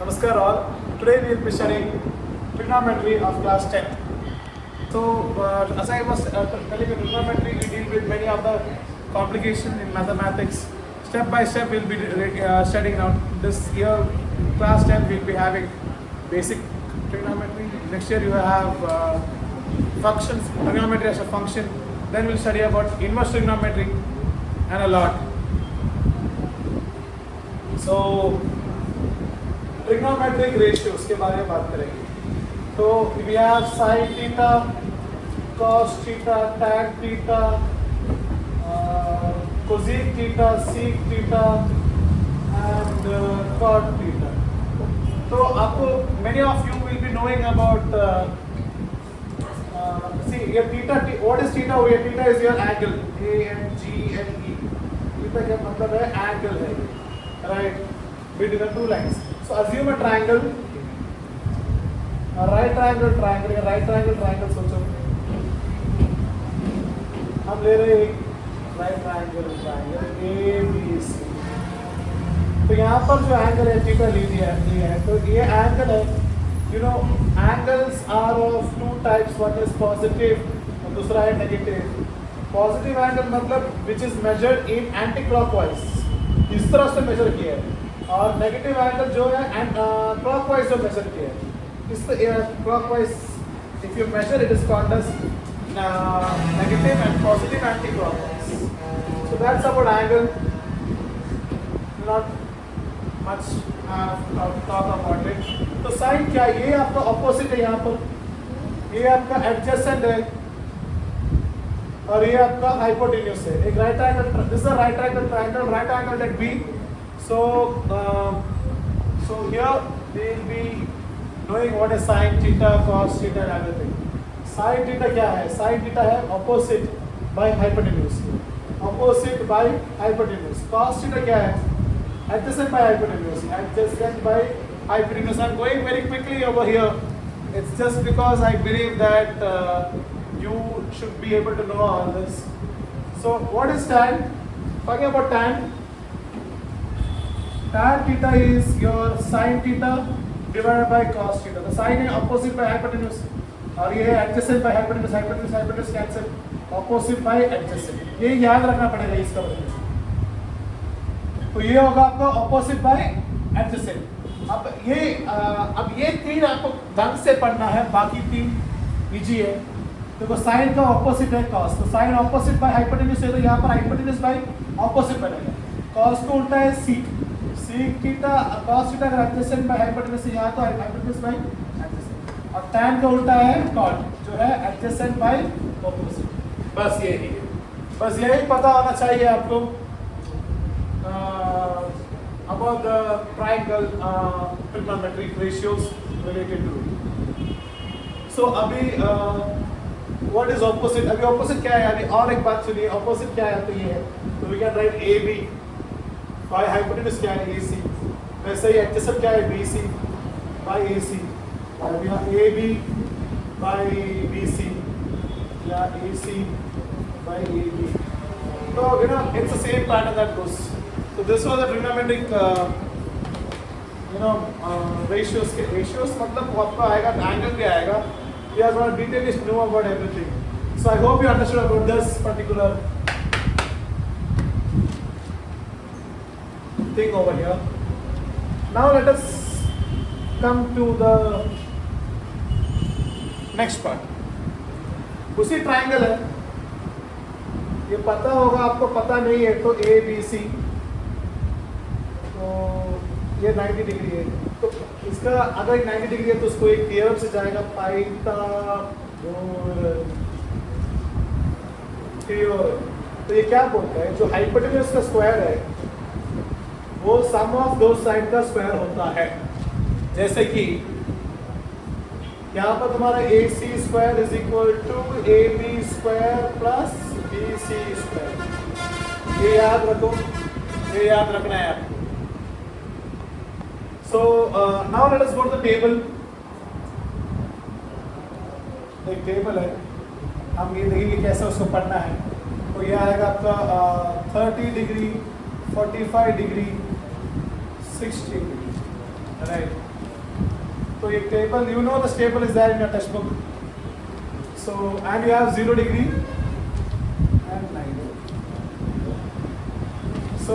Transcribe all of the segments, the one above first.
Namaskar all. Today we will be studying trigonometry of class 10. So as I was telling you, trigonometry we deal with many of the complications in mathematics. Step by step we will be studying now. This year class 10 we will be having basic trigonometry. Next year you have functions, trigonometry as a function. Then we will study about inverse trigonometry and a lot. So trigonometric ratios के बारे में बात करेंगे. तो we have sine theta, cos theta, tan theta, cosec theta, sec theta and cot theta. तो आपको many of you will be knowing about see ये थीटा. What is theta? ये theta is your angle, A N G L E. Theta का मतलब है angle है, right, between the two lines. So assume a triangle, a right triangle, triangle सोचो. हम ले रहे हैं right triangle A B C. तो यहाँ पर जो एंगल है थीटा ले लिया है. तो ये एंगल है. You know angles are of two types. One is positive और दूसरा है negative. Positive angle मतलब which is measured in anti-clockwise. इस तरह से मेजर किया है. और नेगेटिव एंगल जो है क्लॉकवाइज जो मेजर किया है. इस clockwise if you measure it is called as negative and positive anti clockwise. So that's about angle. Not much talk about it. तो साइन क्या है? ये आपका ऑपोजिट है. यहाँ पर ये आपका एडजेसेंट है और ये आपका हाइपोटेन्यूज है. एक right angle, this is right angle triangle, right angle at B. So here we will be knowing what is sin theta, cos theta and everything. Sin theta क्या है? Sin theta है opposite by hypotenuse. Opposite by hypotenuse. Cos theta क्या है? Adjacent by hypotenuse. Adjacent by hypotenuse. I am going very quickly over here. It's just because I believe that you should be able to know all this. So what is tan? Talking about tan. Tan theta is your sin theta divided by cos theta. The sin है opposite by hypotenuse और ये है adjacent by hypotenuse. Hypotenuse cancel. Opposite by adjacent. ये याद रखना पड़ेगा इसका मतलब. तो ये होगा आपका opposite by adjacent. अब ये तीन आपको ढंग से पढ़ना है, बाकी तीन इजी है. देखो साइन का ऑपोजिट है cos. तो साइन ऑपोजिट बाय हाइपोटेन्यूज है तो यहाँ पर हाइपोटेन्यूज बाय ऑपोजिट बनेगा. cos को उल्टा है seek. Seek theta cos theta का एडजेसेंट बाय हाइपोटेन्यूज यहाँ तो हाइपोटेन्यूज बाय एडजेसेंट. और tan का उल्टा है cot जो है एडजेसेंट बाय ऑपोजिट. बस यही है. बस यही पता होना चाहिए आपको about the triangle trigonometric ratios related to it. So अभी what is opposite? अभी opposite क्या है? अभी और एक बात सुनिए. opposite क्या है? तो ये है. तो we can write AB. by hypotenuse क्या है? AC. वैसे ही adjacent क्या है? BC by AC. और यहाँ AB by BC या AC by AB. So you know it's the same pattern that goes. So this was the trigonometric ratios. के ratios मतलब आपका आएगा angle भी आएगा. We are going to detail know about everything. So I hope you understood about this particular thing over here. Now let us come to the next part. उसी triangle है, ये पता होगा आपको. पता नहीं है तो ए बी सी, तो ये 90 डिग्री है. तो इसका अगर 90 डिग्री है तो उसको एक थियरम से जाएगा पाइथागोरस थ्योरम. तो ये क्या बोलता है? जो हाइपोटेन्यूज का स्क्वायर है वो सम ऑफ दो साइड का स्क्वायर होता है. जैसे कि यहाँ पर तुम्हारा A C square is equal to A B square plus B C square. ये याद रखो, ये याद रखना है आपको. So now let us go to the table. एक टेबल है, हम ये देखेंगे कैसे उसको पढ़ना है. तो ये आएगा आपका 30 डिग्री, 45 डिग्री, 60 डिग्री, राइट. तो एक table, you know this table is there in your textbook. So and you have 0 degree and 90. So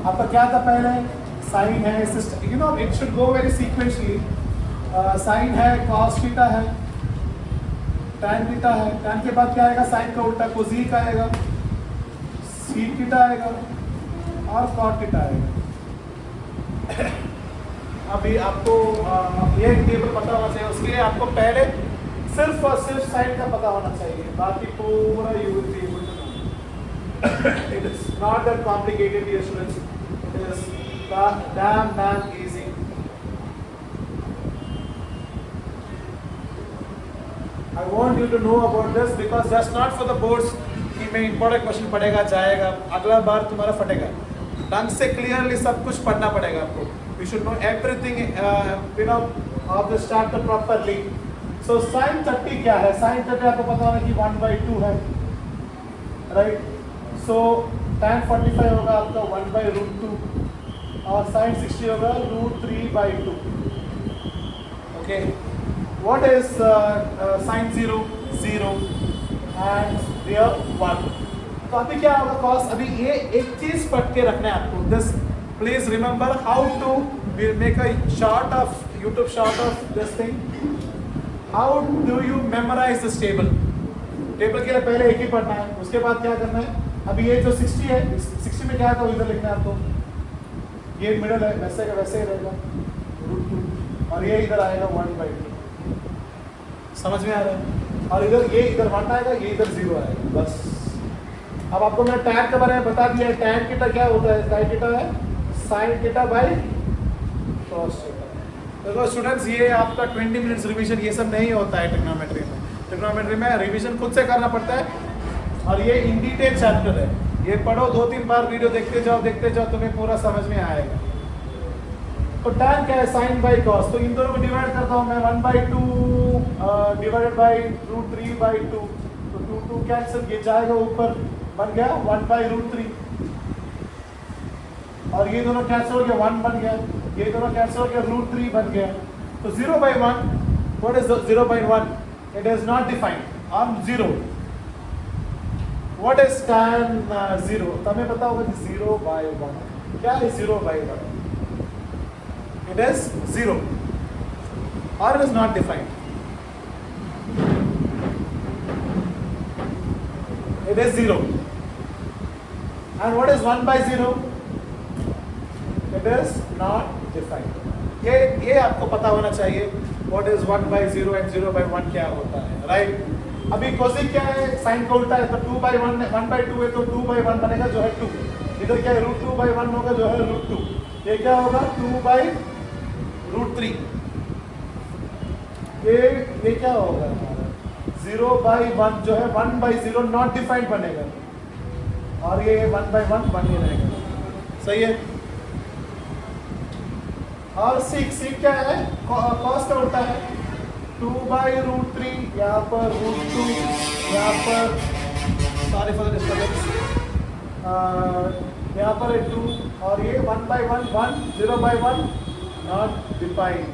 आपका क्या था पहले? साइन है, you know it should go very sequentially. Sine है, cos थीटा है, tan theta है, tan के बाद क्या आएगा? साइन का उल्टा कोसेक आएगा, सीक थीटा आएगा और cot थीटा आएगा. अभी आपको ये टेबल पता होना चाहिए, उसके लिए आपको पहले सिर्फ और सिर्फ साइन का पता होना चाहिए, बाकी पूरा you will be able to know. It is not that complicated dear students, it is damn easy. I want you to know about this because just not for the boards कि मैं important question पढ़ेगा जाएगा, अगला बार तुम्हारा फटेगा. ढंग से clearly सब कुछ पढ़ना पड़ेगा आपको. You should know everything of this chapter properly. So sin 30 क्या है? Sin 30 आपको पता होगा कि 1/2 है, right? So tan 45 होगा आपका 1/√2 और sin 60 होगा √3/2. Okay. What is sin 0? 0 and here 1. तो अभी क्या होगा cos? अभी ये एक चीज पढ़ के रखना है आपको. This please remember how to make a short of YouTube short of this thing. How do you memorize this table? Table के लिए पहले एक ही पढ़ना है, उसके बाद क्या करना है? अभी ये जो 60 है, 60 में क्या है तो इधर लिखना है आपको. ये मिडल है, वैसे का वैसे ही रहेगा √2 और ये इधर आएगा 1/2. समझ में आ रहा है? और इधर ये इधर 1 आएगा, ये इधर 0 आएगा, बस. अब आपको मैंने tan के बारे में बता दिया है. tan थीटा क्या होता है? tan थीटा है sin theta by cos theta. देखो स्टूडेंट्स, ये आपका 20 मिनट्स रिवीजन ये सब नहीं होता है ट्रिग्नोमेट्री में. ट्रिग्नोमेट्री में रिवीजन खुद से करना पड़ता है और ये इन डिटेल चैप्टर है. ये पढ़ो, 2-3 बार वीडियो देखते जाओ, तुम्हें पूरा समझ में आएगा. तो tan क्या है? sin by cos. तो इन दोनों को डिवाइड करता हूँ मैं. 1/2 डिवाइडेड बाय √3/2. तो 2 कैंसिल, ये जाएगा ऊपर, बन गया 1/√3 और ये दोनों कैंसिल हो गया, 1 बन गया. ये दोनों कैंसिल हो गया, √3 बन गया. तो 0/1. What is 0/1? It is not defined. On 0. What is tan 0? तुम्हें पता होगा कि 0/1 क्या है? 0/1 इट इज 0 और it is not defined. It is 0. And what is 1/0? It is not defined. ये आपको पता होना चाहिए. What is 1/0 and 0/1 क्या होता है, right? अभी कोसेक क्या है? साइन का उल्टा है, तो 2/1 1/2 है तो 2/1 बनेगा जो है 2. इधर क्या है? √2/1 होगा जो है √2. ये क्या होगा? 2/√3. ये क्या होगा? 0/1 जो है 1/0 नॉट डिफाइंड बनेगा और ये 1/1 बन ही रहेगा. सही है. और सीक क्या है? cos का उल्टा है 2/√3. यहाँ पर √2, यहाँ पर सॉरी फॉर द डिस्टर्बेंस, यहाँ पर 2 और ये 1/1 1 0/1 नॉट डिफाइंड.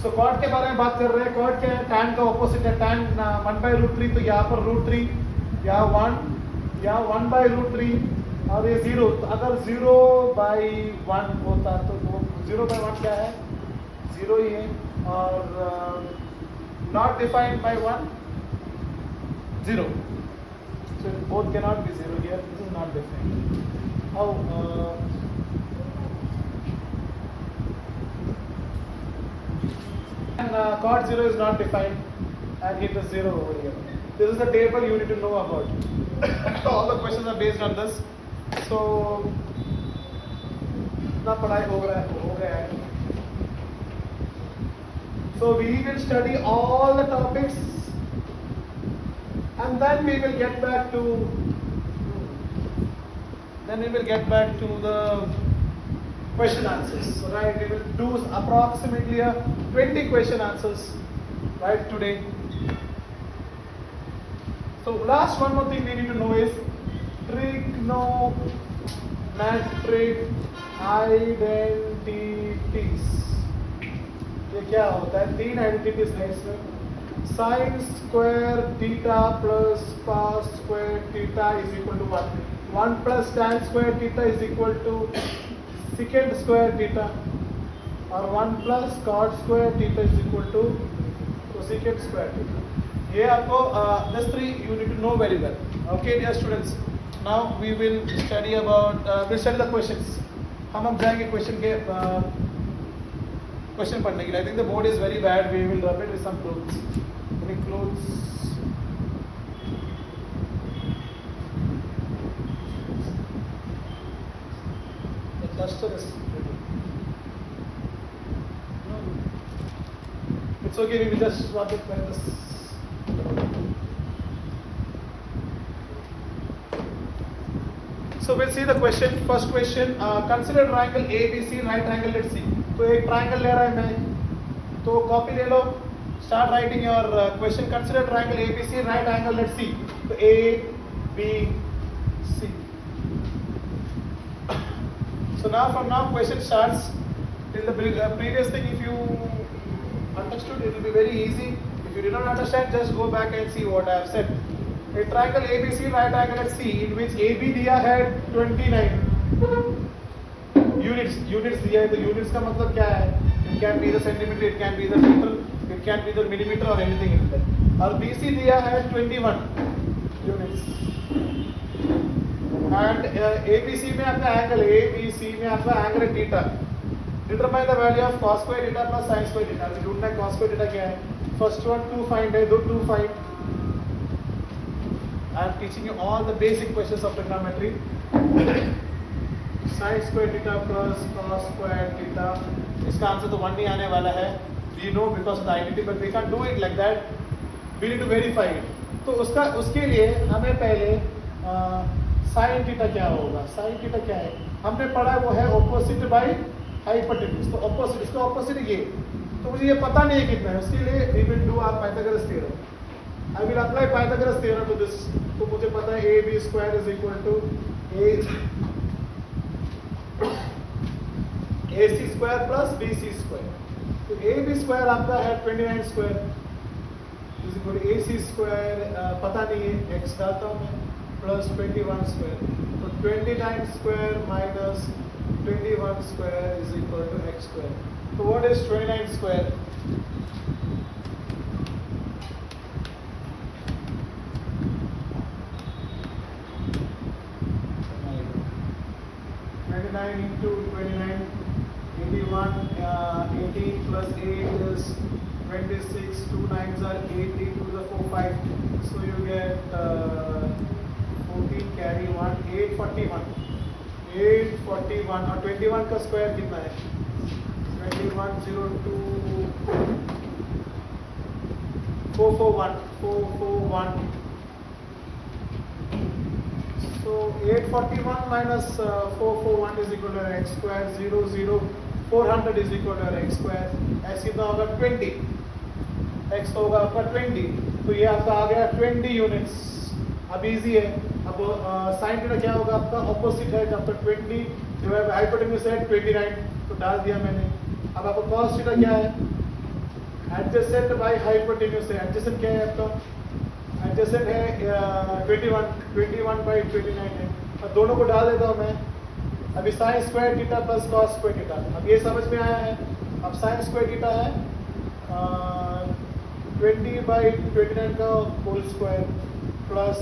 तो cot के बारे में बात कर रहे हैं. cot क्या है? tan का ऑपोजिट है. tan 1/√3, तो यहाँ पर √3, यहाँ 1, यहाँ 1/√3 और ये 0. तो अगर 0/1 होता तो वो 0/1 क्या है? 0 ही है. और not defined by 1 0. So both cannot be 0 here. This is not defined. How? And cot 0 is not defined and it is 0 over here. This is the table you need to know about. All the questions are based on this. So इतना पढ़ाई हो गया है. So we will study all the topics and then we will get back to the question answers. Right, we will do approximately 20 question answers right today. So last one more thing we need to know is trigonometric identities. क्या होता है, तीन identities है इसमें. Sine square theta plus cos square theta is equal to 1 plus tan square theta is equal to second square theta, और 1 plus cot square theta is equal to cosecant square theta. ये आपको this three you need to know very well. Okay dear students, now we will study about will study the questions. हम जाएंगे question के question पढ़ने के लिए. I think the board is very bad. We will rub it with some clothes. Any clothes? The cluster is it's okay, we will just swap it like this. So we'll see the question. First question, consider triangle ABC, right triangle let's see. तो एक triangle ले रहा है मैं, तो copy ले लो. Start writing your question. Consider triangle ABC, right triangle let's see. तो A B C. So now from now question starts. In the previous thing, if you understood, it will be very easy. If you did not understand, just go back and see what I have said. A triangle ABC, right angle at C, in which AB दिया है 29 units दिया है. तो units का मतलब क्या है? It can be the centimeter, it can be the meter, it can be the millimeter or anything in that. और BC दिया है 21 units. And ABC में आपका angle, ABC में आपका angle है theta. Determine the value of cos square theta plus sin square theta. अभी ढूंढना है cos square theta क्या है. First one 2 find है, 2 find. I am teaching you all the basic questions of trigonometry. Sin square theta plus cos square theta. इसका answer तो 1 नहीं आने वाला है. We know because of the identity, but we can't do it like that. We need to verify it. तो उसके लिए हमें पहले sin theta क्या होगा. sin theta क्या है? हमने पढ़ा वो है opposite by hypotenuse. तो opposite, इसका opposite ये. तो मुझे ये पता नहीं है कितना है. उसके लिए we will do our Pythagoras theorem. I will apply Pythagoras theorem to this. तो मुझे पता है AB square is equal to AC square plus BC square. तो AB square आपका है 29 square is equal to AC square पता नहीं है, x डालता हूँ मैं, plus 21 square. तो 29 square minus 21 square is equal to x square. So what is 29 square? Into 29, 81, 18 plus 8 is 26, 2 9s are 80, 2 to the 4, 5. So you get 14 carry 1, 841. 841 और 21 का square कितना है? 2102 441. So 841 minus 441 is equal to x square. 400 is equal to x square. x कितना होगा 20. x होगा आपका 20. तो ये आपका आ गया 20 units. अब इजी है. अब साइन थीटा क्या होगा आपका? ऑपोजिट है. जब तक 20 डिवाइड बाय हाइपोटेन्यूज है 29 तो डाल दिया मैंने. अब आपका कॉस थीटा क्या है? एडजेसेंट बाय हाइपोटेन्यूज है. एडजेसेंट क्या है आपका? एडजेसेंट है 21 बाई 29 है. अब दोनों को डाल देता हूँ मैं. अभी sign square theta plus cos square theta. अब ये समझ में आया है. अब साइन स्क्वायर थीटा है 20 बाई 29 का whole square plus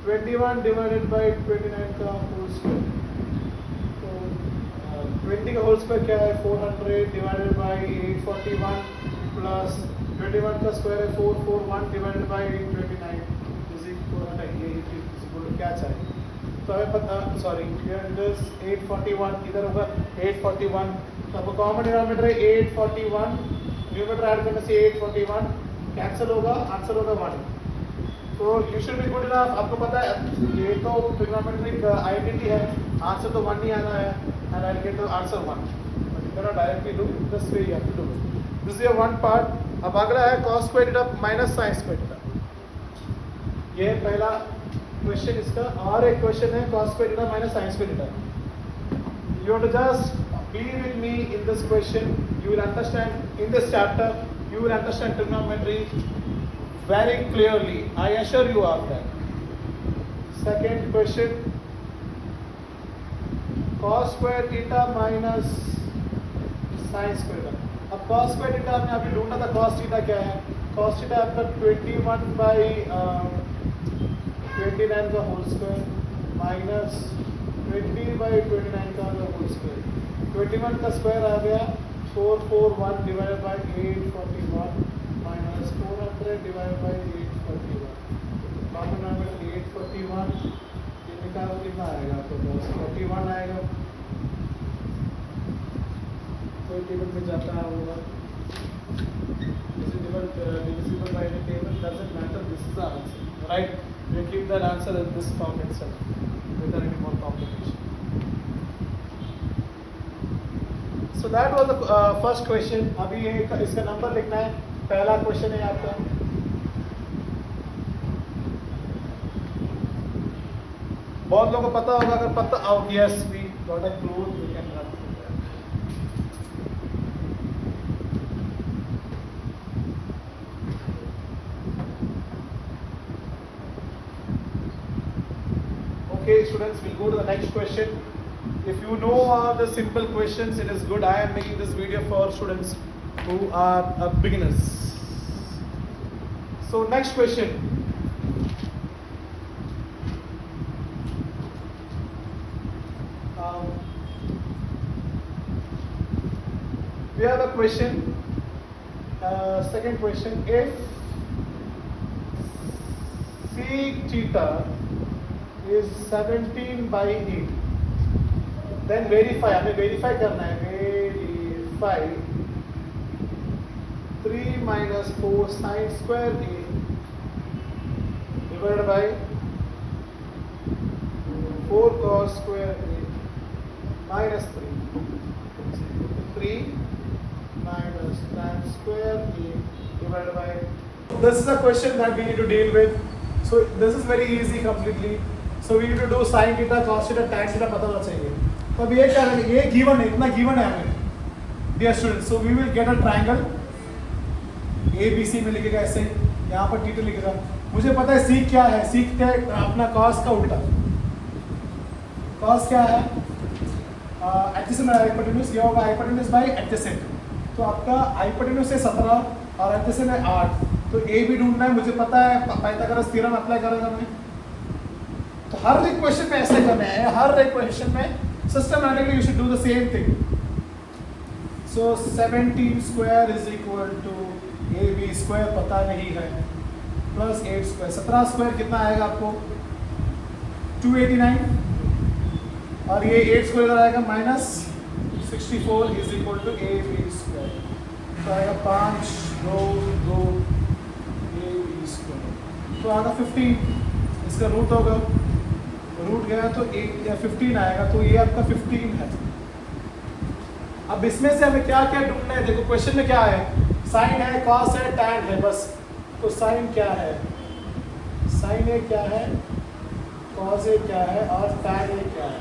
21 divided by 29 का होल स्क्वायर. तो 20 का होल स्क्वायर क्या है? 400 डिवाइडेड बाई 841 प्लस 21 का स्क्वायर है 441 divided by 29 is equal to क्या चाहिए? तो हमें पता, सॉरी दिस 841 इधर होगा 841. तो आपको कॉमन डिनोमिनेटर है 841. न्यूमरेटर ऐड करने से 841 कैंसिल होगा. आंसर होगा 1. तो you should be good enough. आपको पता है ये तो ट्रिग्नोमेट्रिक आइडेंटिटी है. आंसर तो 1 नहीं आना है and I get the answer 1. But you can directly do this way. You have to do this is one part. अब अगला है cos square theta minus sin square theta. ये पहला क्वेश्चन इसका. और एक क्वेश्चन है cos square theta minus sin square theta. You have to just be with me in this question. You will understand in this chapter. You will understand trigonometry very clearly. I assure you of that. Second question. Cos square theta minus sin square theta. अब cos square theta हमने अभी ढूंढा था. cos theta क्या है? cos theta आपका 21 by 29 का whole square minus 20 by 29 का होल स्क्वायर. 21 का स्क्वायर आ गया 441 divided by 841 minus 400 divided by 841. Common number 841 ये निकालो कितना आएगा आपको? 41 आएगा. कोई टेबल में जाता होगा divisible by any table, doesn't matter. This is the answer, right? You keep that answer in this form itself without any more complication. So that was the first question. अभी ये इसका नंबर लिखना है. पहला question है आपका. बहुत लोगों को पता होगा. अगर पता हो, yes, we got a clue. We can run through that. Okay, students, we'll go to the next question. If you know all the simple questions, it is good. I am making this video for students who are beginners. So next question. We have a question. Second question. If sec theta is 17 by 8, then verify. हमें verify करना है. Verify 3 minus 4 sin square a divided by 4 cos square a minus 3. 3 minus tan square a divided by. This is a question that we need to deal with. So this is very easy completely. So we need to do sin theta, cos theta, tan theta पता होना चाहिए. तो अब ये क्या है? ये given है, इतना गिवन है हमें. Dear students, so we will get a triangle. ABC में लिखेगा ऐसे. यहाँ पर थीटा लिखेगा. मुझे पता है सीक क्या है. सीक क्या है? अपना cos का उल्टा. cos क्या है? Adjacent hypotenuse. ये होगा हाइपोटेन्यूज बाय एडजेसेंट. तो आपका हाइपोटेन्यूज है 17 और एडजेसेंट है 8. तो ए भी ढूंढना है. मुझे पता है पाइथागोरस थ्योरम अप्लाई करेगा मैं. तो हर एक क्वेश्चन में ऐसे करना है. हर एक क्वेश्चन में systematically you should do the same thing. So 17 square is equal to AB square पता नहीं है plus 8 square. 17 square कितना आएगा आपको? 289. और ये 8 square इधर आएगा minus 64 is equal to AB square. तो आएगा 5 2 2 AB square. तो आएगा 15. इसका रूट होगा. रूट गया तो 8 या 15 आएगा. तो ये आपका 15 है. अब इसमें से हमें क्या क्या ढूंढना है? देखो क्वेश्चन में क्या है. साइन है, कॉस है, टैन है, बस. तो साइन क्या है? साइन ए क्या है, कॉस ए क्या है और टैन ए क्या है?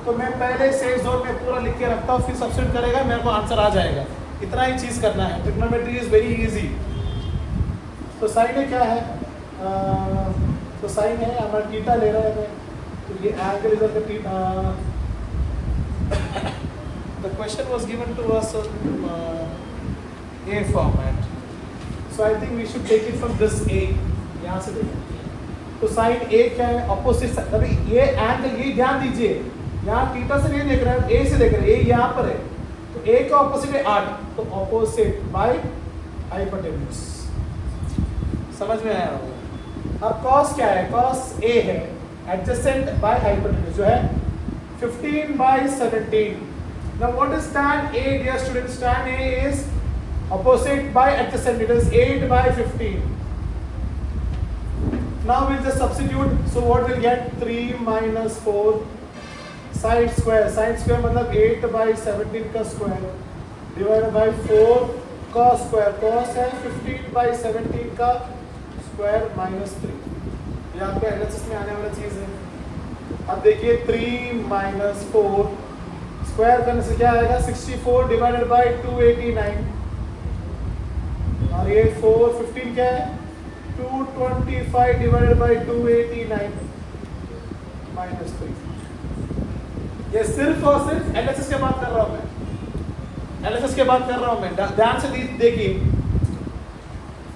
तो मैं पहले सेफ जोन में पूरा लिख के रखता हूँ. फिर सब्स्टिट्यूट करेगा, मेरे को आंसर आ जाएगा. इतना ही चीज़ करना है. Trigonometry is very easy. तो साइन ए क्या है? तो साइन है हमारा थीटा ले रहा है मैं. तो ये एंगल इधर का theta. The question was given to us in A format. So I think we should take it from this A. यहाँ से देखो. तो साइन A क्या है? ऑपोजिट. अभी ये एंगल, ये ध्यान दीजिए, यहाँ थीटा से नहीं देख रहे हैं, A से देख रहे हैं. A यहाँ पर है. तो A का ऑपोजिट है 8. तो ऑपोजिट बाय हाइपोटेन्यूज. समझ में आया होगा. अब कॉस क्या है? कॉस A है. एडजेसेंट बाय हाइपोटेन्यूज जो है 15 by 17. Now what is tan A, dear students? Tan A is opposite by adjacent. It is 8 by 15. Now we'll just substitute. So what we'll get? 3 minus 4 sine square. Sine square मतलब 8 by 17 का square divided by 4 cos square. Cos है 15 by 17 का square minus 3. ये आपका analysis में आने वाला चीज है. अब देखिए 3 minus 4. स्क्वायर करने से क्या आएगा 64 डिवाइडेड बाय 289 और ये 415 क्या है 225 डिवाइडेड बाय 289 माइनस 3। ये सिर्फ और सिर्फ एलएचएस के बात कर रहा हूं मैं, एलएचएस के बात कर रहा हूं मैं। ध्यान से देखिए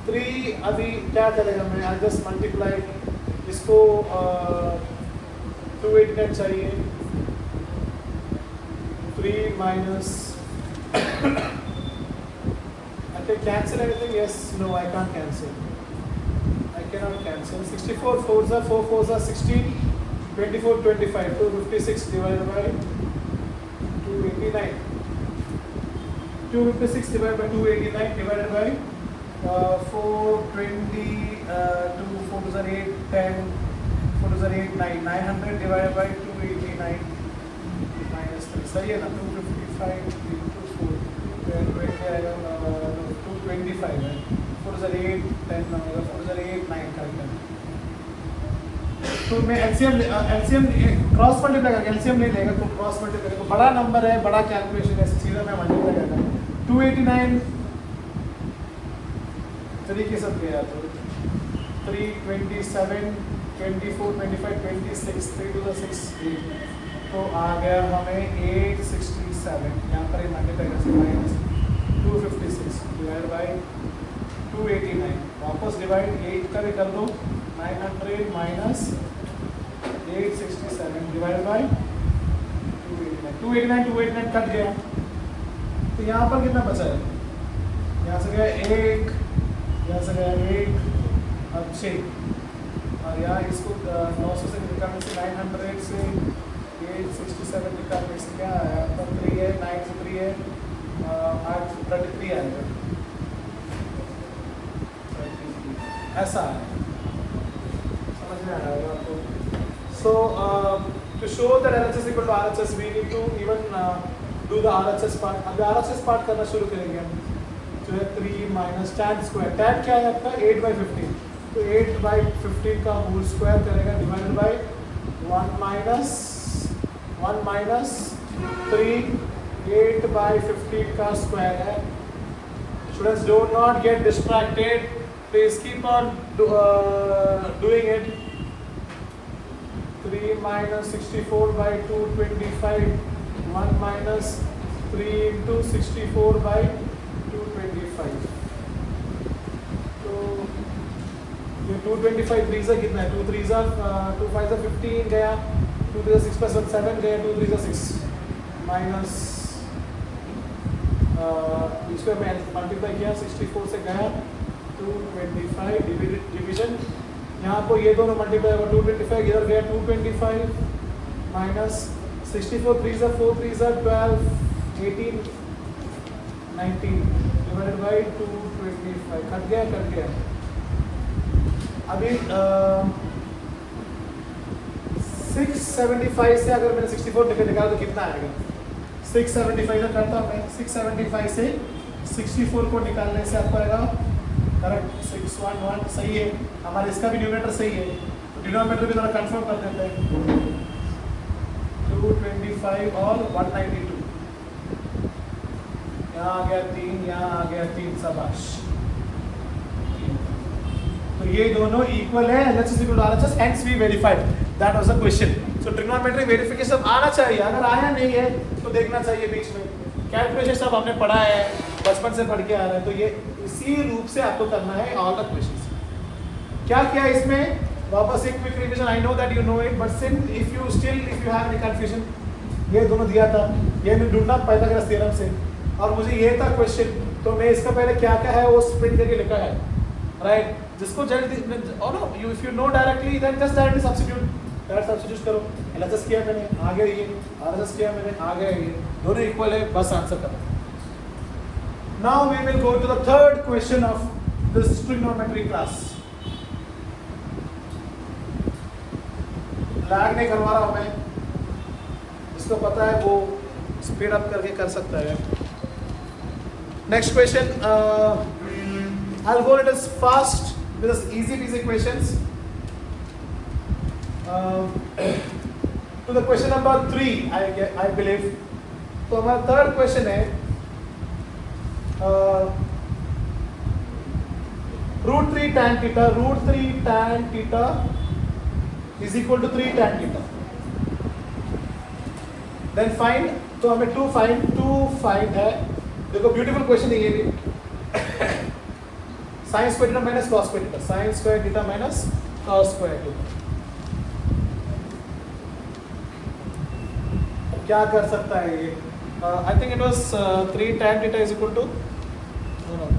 3 अभी क्या करेगा मैं आई जस्ट मल्टीप्लाई इसको 289 चाहिए 3 minus I can cancel anything? Yes, no, I can't cancel. I cannot cancel. 64 4s are 4 4s are 16, 24 25 256 divided by 289. 256 divided by 289 divided by 420 2 4s are 8 10 4s are 8 9 900 divided by 289 minus 3 सही है ना 255 into 4 225 है 4 is 8 10 होगा 4 is 8 9 करके तो मैं LCM cross multiply करके LCM नहीं लेगा तो क्रॉस मल्टीप्लाई करेगा बड़ा नंबर है बड़ा कैलकुलेशन है सीधा मैं मल्टीप्लाई करेगा 289 तरीके से किया तो 327 24 25 26 3 to the 6 तो आ गया हमें 867 यहाँ पर मल्टीप्लाई कर सकते हैं 256 डिवाइड बाय 289 वापस डिवाइड 8 का भी कर दो 900 माइनस 867 डिवाइड बाय 289 कट गया तो यहाँ पर कितना बचा है यहाँ से गया 1 यहाँ से गया 1 अब 6 और यहाँ इसको 900 से निकालने से 900 से 867 निकालने से क्या आया तो 3 है 9 से 3 है 833 आएगा ऐसा है समझ में आया होगा आपको। So to show that LHS equal to RHS we need to even do the RHS part. अब RHS पार्ट करना शुरू करेंगे हम जो है 3 माइनस tan स्क्वायर tan क्या है आपका 8/15 तो 8/15 का होल स्क्वायर करेगा डिवाइडेड बाय 1 माइनस 3 8/15 का स्क्वायर है। Students do not get distracted please keep on doing it 3 minus 64/225 1 minus 3 into 64/225 तो ये 225 3 से कितना है 2 3 से 2 5 से 15 गया 2 3 से 6 plus 1 7 गया 2 3 से 6 माइनस इसको मैं मल्टीप्लाई किया 64 से गया 225 डिवीजन यहाँ पर ये दोनों मल्टीप्लाई होगा 225 इधर गया 225 माइनस 64 3 से 4 3 से 12 18 19 डिवाइडेड बाय 225 कट गया अभी 675 से अगर मैंने 64 निकाला तो कितना आएगा 675 का करता हूँ मैं 675 से 64 को निकालने से आपको आएगा करेक्ट 611 सही है हमारे इसका भी न्यूमरेटर सही है तो डिनोमिनेटर भी थोड़ा कंफर्म कर देते हैं 225 और 192 यहाँ आ गया 3 यहाँ आ गया 3 शाबाश तो ये दोनों इक्वल है LHS equal to RHS hence we verified that was the question so trigonometry verification आना चाहिए अगर आया नहीं है तो देखना चाहिए बीच में कैलकुलेशन सब हमने पढ़ा है बचपन से पढ़ के आ रहे हैं तो ये इसी रूप से आपको करना है ऑल द क्वेश्चंस क्या किया इसमें वापस एक quick revision I know that you know it but since if you have any confusion ये दोनों दिया था ये मैं ढूंढना पाइथागोरस थ्योरम से और मुझे ये था क्वेश्चन तो मैं इसका पहले क्या क्या है वो स्प्लिट करके लिखा है राइट जिसको जल्दी और know you if you know directly then just directly substitute करो LHS किया मैंने आ गया ये RHS किया मैंने आ गया ये दोनों इक्वल है बस आंसर करो। Now we will go to the third question of this trigonometry class. Lag नहीं करवा रहा हूँ मैं इसको पता है वो स्पीड अप करके कर सकता है। Next question I'll go a little fast with this easy peasy questions. To the question number 3 I believe तो हमारा थर्ड क्वेश्चन है √3 tan theta, √3 tan theta is equal to 3 tan theta. Then find, तो हमें 2 find है. देखो beautiful question है ये भी. sin square theta minus cos square theta, sin square theta minus cos square theta. क्या कर सकता है ये? I think it was 3 tan theta is equal to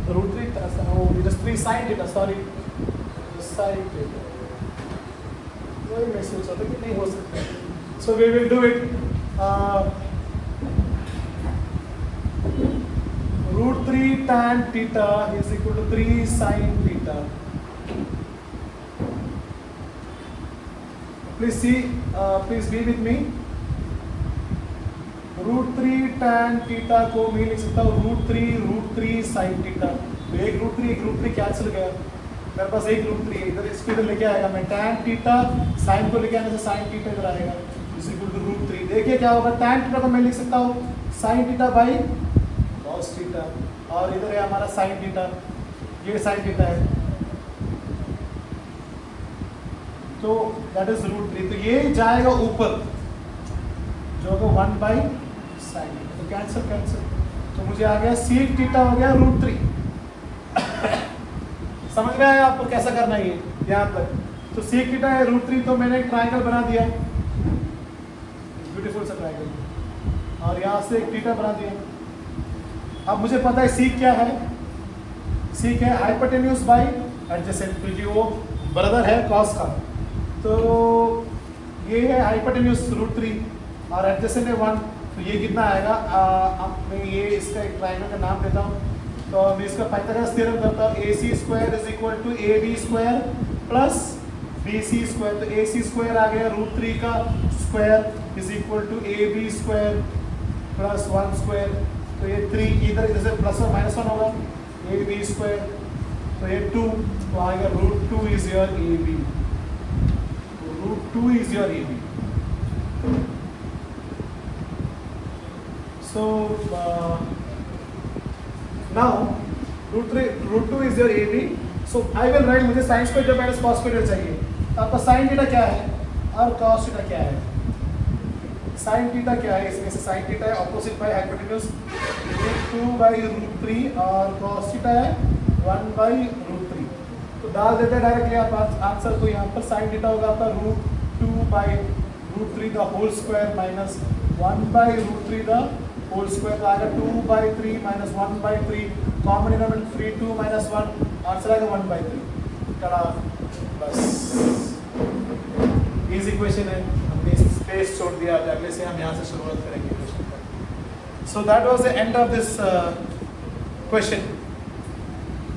√3. Oh, it is 3 sin theta. Sorry, sin theta. वही मैं सोच रहा था कि नहीं हो सकता. So we will do it. √3 tan theta is equal to 3 sin theta. Please see. Please be with me. √3 tan theta को मैं लिख सकता हूँ √3 sin theta. तो एक √3 कैंसिल गया. मेरे पास एक √3 है. इधर इसको इधर लेके आएगा मैं. tan theta sin को लेके आने से sin theta इधर आएगा. Is equal to √3. देखिए क्या होगा. tan theta को मैं लिख सकता हूँ sin theta by cos theta. और इधर है हमारा sin theta. ये sin theta है. तो दैट इज √3. तो ये जाएगा ऊपर जो होगा 1 बाई साइन. तो कैंसिल. तो मुझे आ गया sec थीटा हो गया √3. समझ में आया आपको कैसा करना है ये यहाँ पर. तो sec थीटा है √3. तो मैंने एक ट्राइंगल बना दिया, ब्यूटीफुल सा ट्राइंगल. और यहाँ से एक थीटा बना दिया. अब मुझे पता है sec क्या है. sec है हाइपोटेन्यूज बाई एडजेसेंट, क्योंकि वो ब्रदर है कॉस का. तो ये है हाइपोटेन्यूज √3 और एडजेसेंट है 1. तो ये कितना आएगा. अब मैं ये इसका एक ट्राइंगल का नाम देता हूँ. तो मैं इसका पाइथागोरस थ्योरम करता हूँ. AC² is equal to AB² plus BC². तो AC² आ गया √3 का square is equal to AB² plus 1². तो ये 3 इधर से प्लस और माइनस 1 होगा. AB². तो ये 2. तो आएगा √2 is your AB. √2 is your AB. So now √2 is your AB. So I will write, मुझे sin square theta minus cos square theta चाहिए. आपका sin theta क्या है और cos theta क्या है. sin theta क्या है. इसमें से sin theta है ऑपोजिट बाय हाइपोटेन्यूज 2 बाई √3 और cos theta है 1 बाई √3. तो डाल देते हैं डायरेक्टली आप आंसर. तो यहाँ पर sin थीटा होगा आपका √2 by √3 the whole square minus 1 by √3 the whole square. तो आएगा 2 by 3 minus 1 by 3. Common denominator 3 2 minus 1. Answer आएगा 1 बाई 3. कड़ा बस इजी क्वेश्चन है. हमने स्पेस छोड़ दिया. अगले से हम यहाँ से शुरुआत करेंगे क्वेश्चन का. So that was the end of this question.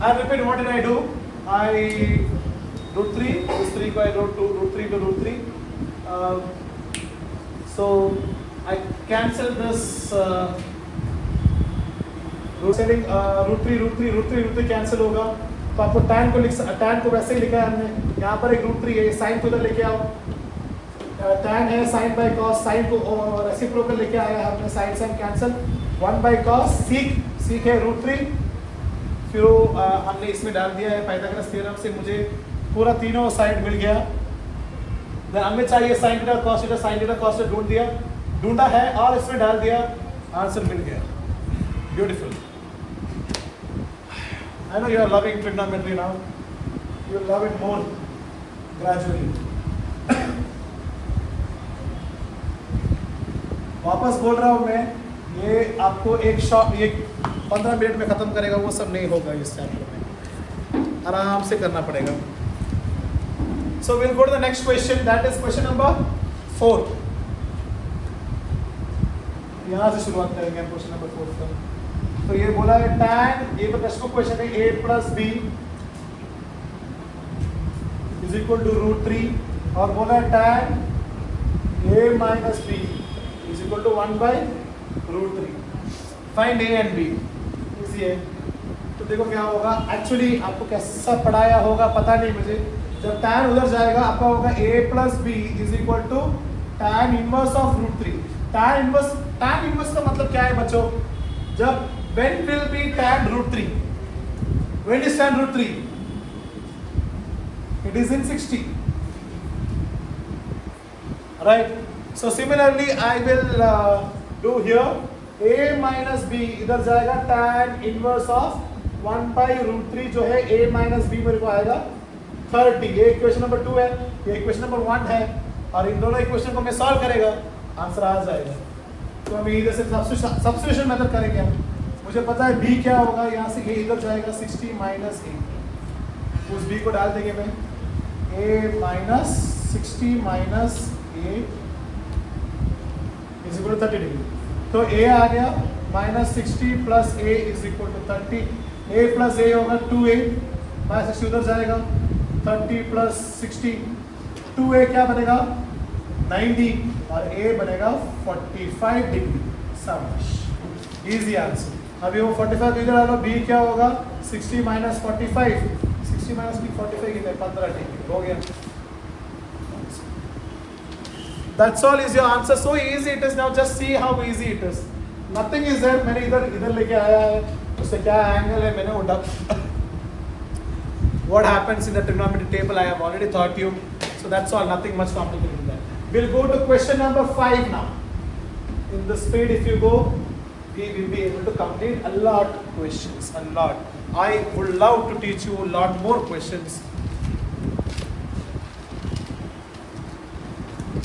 I repeat what did I do. I √3 is 3 by √3 to √3. So I cancel this √3 cancel होगा. तो आपको tan को वैसे ही लिखा है हमने. यहाँ पर एक √3 है. sin को इधर लेके आओ. tan है sin by cos. sin को रेसिप्रोकल लेके आया हमने. sin cancel. 1 by cos. sec है √3. फिर हमने इसमें डाल दिया है पाइथागोरस थ्योरम से. मुझे पूरा तीनों साइड मिल गया. हमें चाहिए sin theta cos theta sin theta cos theta ढूंढा है और इसमें डाल दिया. आंसर मिल गया. Beautiful. I know you are loving trigonometry now. You will love it more gradually. वापस बोल रहा हूँ मैं, ये आपको एक शॉट ये 15 मिनट में ख़त्म करेगा वो सब नहीं होगा इस चैप्टर में. आराम से करना पड़ेगा. So will go to the next question. That is question number 4. यहाँ से शुरुआत करेंगे हम क्वेश्चन नंबर 4 का. तो ये बोला है tan, ये टेक्स्ट बुक क्वेश्चन है, a plus b is equal to √3 और बोला है tan a minus b is equal to 1 by √3. Find a and b. Easy है. तो देखो क्या होगा. एक्चुअली आपको कैसा पढ़ाया होगा पता नहीं मुझे. जब tan उधर जाएगा आपका होगा a plus b is equal to tan inverse of √3. tan inverse tan inverse का मतलब क्या है बच्चों? जब when will be tan root 3? When is tan root 3? It is in 60. Right? So similarly I will do here a minus b इधर जाएगा tan inverse of 1 by root 3 जो है a minus b मेरे को आएगा 30. ये इक्वेशन नंबर 2 है, ये इक्वेशन नंबर 1 है, और इन दोनों इक्वेशन को मैं सॉल्व करेगा, आंसर आ जाएगा. तो हम इधर से सब्स्टिट्यूशन मेथड करेंगे हम. मुझे पता है b क्या होगा, यहाँ से a इधर जाएगा 60 माइनस a, उस b को डाल देंगे मैं, a minus 60 minus a is equal to 30 degree. तो a आ गया minus 60 plus a is equal to 30. a plus a होगा 2a, माइनस 60 उधर जाएगा, 30 प्लस 60, 2a क्या बनेगा 90 और a बनेगा 45 डिग्री. शाबाश, इजी आंसर. अभी वो 45 इधर डालो, b क्या होगा 60 माइनस 45, 60 माइनस 45 कितने 15 डिग्री हो गया. That's all is your answer. So easy it is. Now just see how easy it is. Nothing is there. मैंने इधर लेके आया है, उससे क्या एंगल है मैंने उठा. What happens in the trigonometry table I have already taught you. So that's all. Nothing much complicated than that. We'll go to question number 5 now. In the speed if you go, we will be able to complete a lot questions. A lot. I would love to teach you a lot more questions.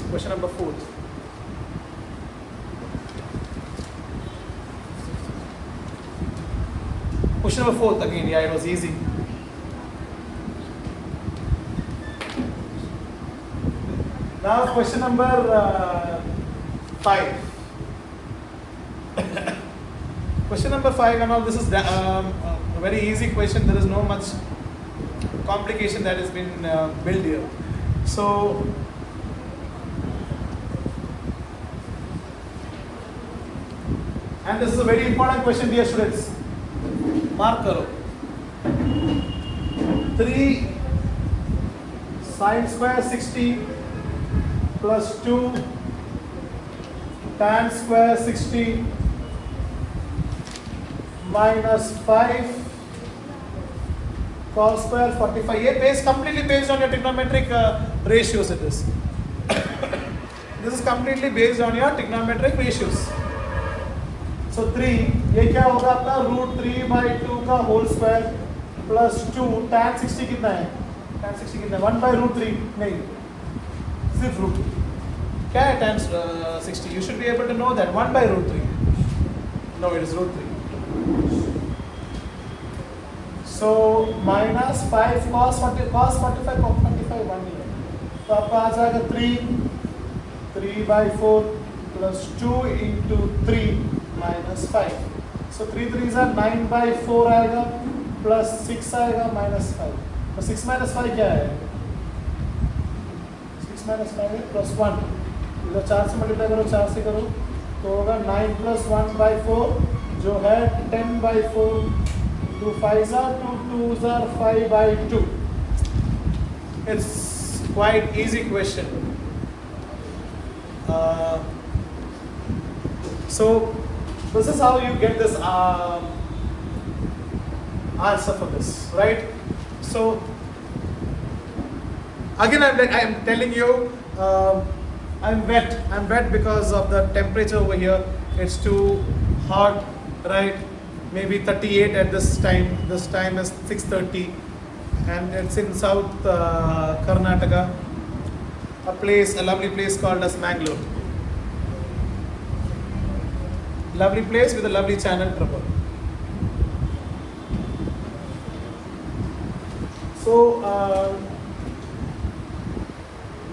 Question number 4. Question number 4 again. Yeah, it was easy. Now question number 5. Question number 5 and all. This is a very easy question. There is no much complication that has been built here. So. And this is a very important question, dear students. Mark karo. 3 sin square 60 plus 2 tan square 60 minus 5 cos square 45. ये based completely based on your trigonometric ratios. It is. This is completely based on your trigonometric ratios. So 3 ये क्या होगा आपका root 3 by 2 का whole square plus 2 tan 60 कितना है, tan 60 कितना है 1 बाई रूट 3 नहीं सिर्फ रूट 3 क्या है tan 60. You should be able to know that 1 by root 3. No, it is root 3. So minus 5 cos 45 cos 45 1 ही है, तो आपका आ जाएगा 3 by 4 plus 2 into 3 minus 5. So 3 3s are 9 by 4 आएगा plus 6 आएगा minus 5. तो 6 minus 5 क्या है, 6 minus 5 है plus 1. इधर 4 से मल्टीप्लाई करो, 4 से करो तो होगा 9 plus 1 by 4 जो है 10 by 4. 2 5s are 2 2s are 5 by 2. It's quite easy question. So this is how you get this answer for this, right? So again I am telling you I'm wet because of the temperature over here. It's too hot, right? Maybe 38 at this time. This time is 6:30 and it's in South Karnataka, a lovely place called as Mangalore. Lovely place with a lovely channel trouble. So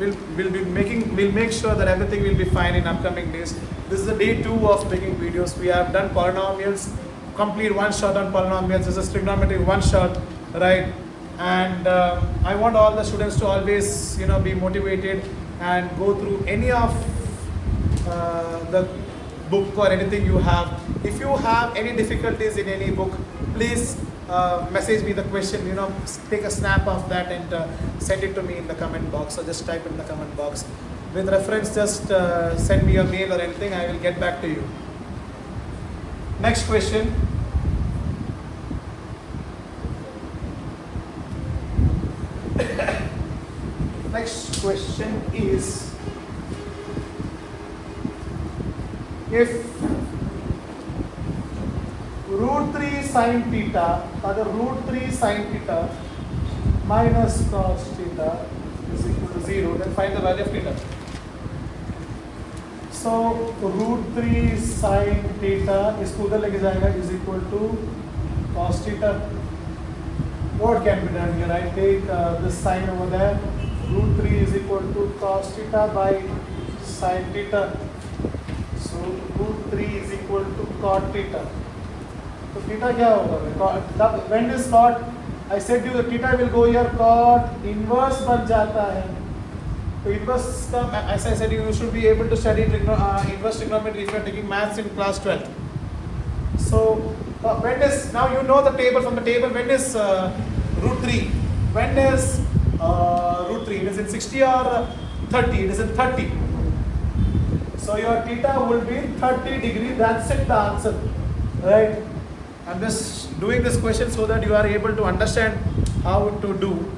we'll make sure that everything will be fine in upcoming days. This is the day 2 of making videos. We have done polynomials, complete one shot on polynomials. This is trigonometry one shot, right? And I want all the students to always be motivated and go through any of the book or anything you have. If you have any difficulties in any book, please message me the question, take a snap of that and send it to me in the comment box, or just type in the comment box. with reference, just send me a mail or anything, I will get back to you. Next question. Next question is, if root 3 sine theta, other root 3 sine theta minus cos theta is equal to 0, then find the value of theta. So root 3 sine theta इसको उधर लेके जाएगा is equal to cos theta. What can be done here? I take this sign over there. Root 3 is equal to cos theta by sine theta. So root 3 is equal to cot theta. So theta क्या होगा? When is cot? I said you the theta will go here. Cot inverse बन जाता है. So inverse का, as I said, you should be able to study inverse trigonometry if you are taking maths in class 12. So when is, now you know the table, from the table, when is root 3? When is root 3? It is in 60 or 30? It is in 30. So your theta will be 30 degree. That's it, the answer. Right? I'm just doing this question so that you are able to understand how to do.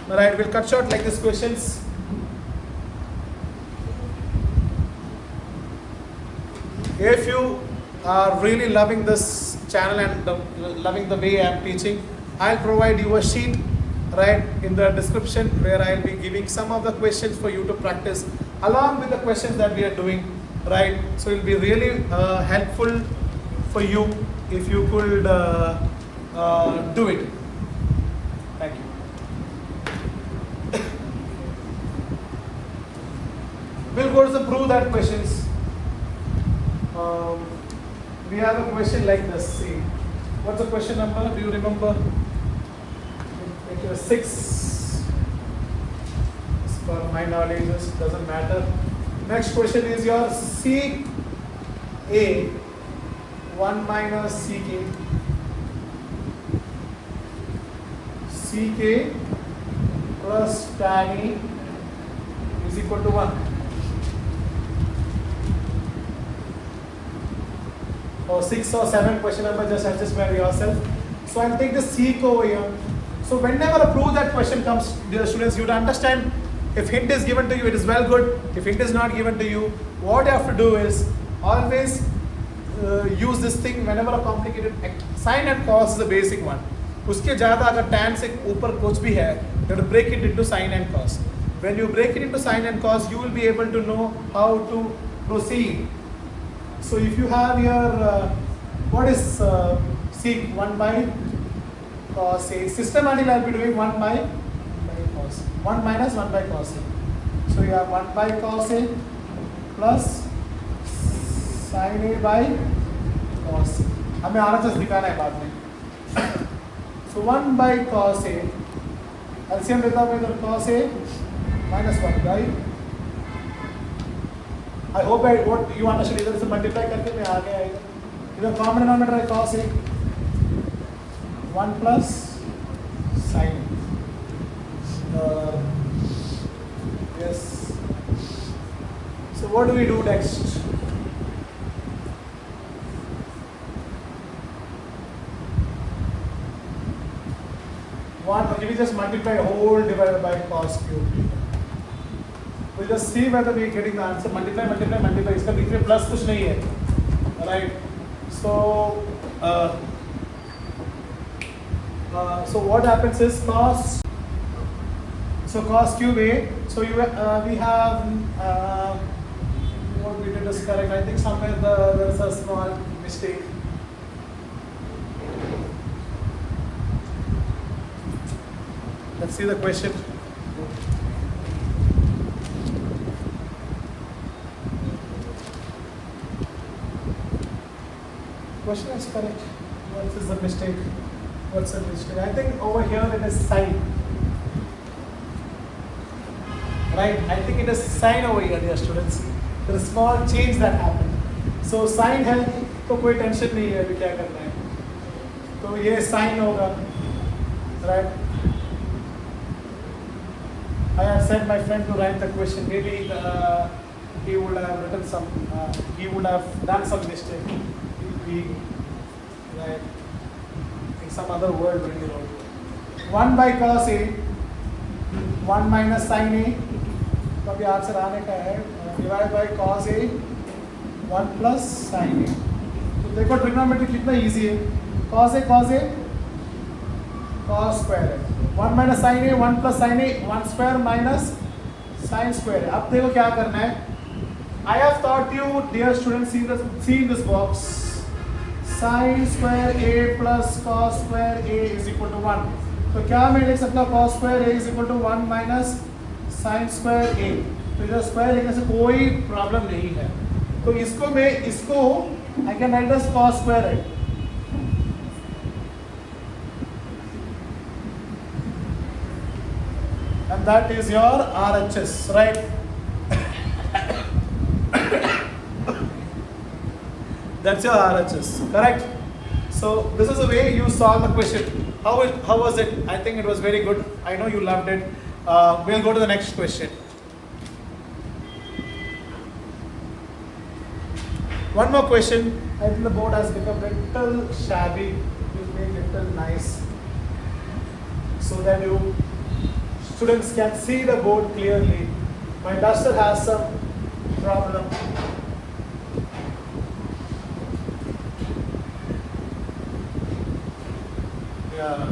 Right? We'll cut short like these questions. If you are really loving this channel and loving the way I am teaching, I'll provide you a sheet right in the description where I'll be giving some of the questions for you to practice along with the questions that we are doing, right? So it will be really helpful for you if you could do it. Thank you. We'll go to the prove that questions. We have a question like this. See, what's the question number? Do you remember? It was 6. For my knowledge, it doesn't matter. Next question is your sec A 1 minus sec A. Sec A plus tan A is equal to 1. Or 6 or 7 question number, just adjust by yourself. So I'll take the sec over here. So whenever a prove that question comes, dear students, you would understand if hint is given to you, it is well good. If hint is not given to you, what you have to do is always use this thing whenever a complicated sine and cos is the basic one. उसके ज़्यादा अगर tan से ऊपर कुछ भी है, you have to break it into sine and cos. When you break it into sine and cos, you will be able to know how to proceed. So if you have your, what is sec 1 by cos A? Systematically I will be doing 1 by cos. 1 minus 1 by cos A. So you have 1 by cos A plus sin A by cos A. हमें RHS दिखाना है बाद में. So 1 by cos A. LCM लेता हूँ इधर cos A minus 1 by. I hope what you understood. इधर से multiply करके मैं आगे आएगा. इधर common denominator है cos A. 1 plus sin A. Yes. So what do we do next? We just multiply whole divided by cos cube. We'll just see whether we are getting the answer. Multiply. इसका बीच में plus कुछ नहीं है, right? So so what happens is cos. So cos cube A. So you we have what we did is correct. I think somewhere there is a small mistake. Let's see the question. Question is correct. What is the mistake? What's the mistake? I think over here it is sine. Right? I think it is sine over here, dear students. There is a small change that happened. So sine है तो कोई tension नहीं है अभी क्या करना है. तो ये sine होगा, right? I have sent my friend to write the question. Maybe he would have written some, he would have done some mistake. He, like, in some other word when he wrote. 1 by cos A, 1 minus sin A, तो अभी answer आने का है, divide by cos A, 1 plus sin A. तो देखो trigonometry कितना easy है. cos A cos square है. 1 minus sin A, 1 plus sin A, 1 square minus sin square है. अब देखो क्या करना है. I have taught you, dear students, see this box. Sin square A plus cos square A is equal to 1. तो क्या मैं लिख सकता हूँ cos square A is equal to 1 minus sin square A. तो इधर स्क्वायर लिखने से कोई प्रॉब्लम नहीं है. तो इसको I can write as cos square A. And that is your RHS, right? That's your RHS, correct? So this is the way you solve the question. How was it? I think it was very good. I know you loved it. We'll go to the next question. One more question. I think the board has become a little shabby. We'll make it a little nice so that you students can see the board clearly. My duster has some problem. Yeah.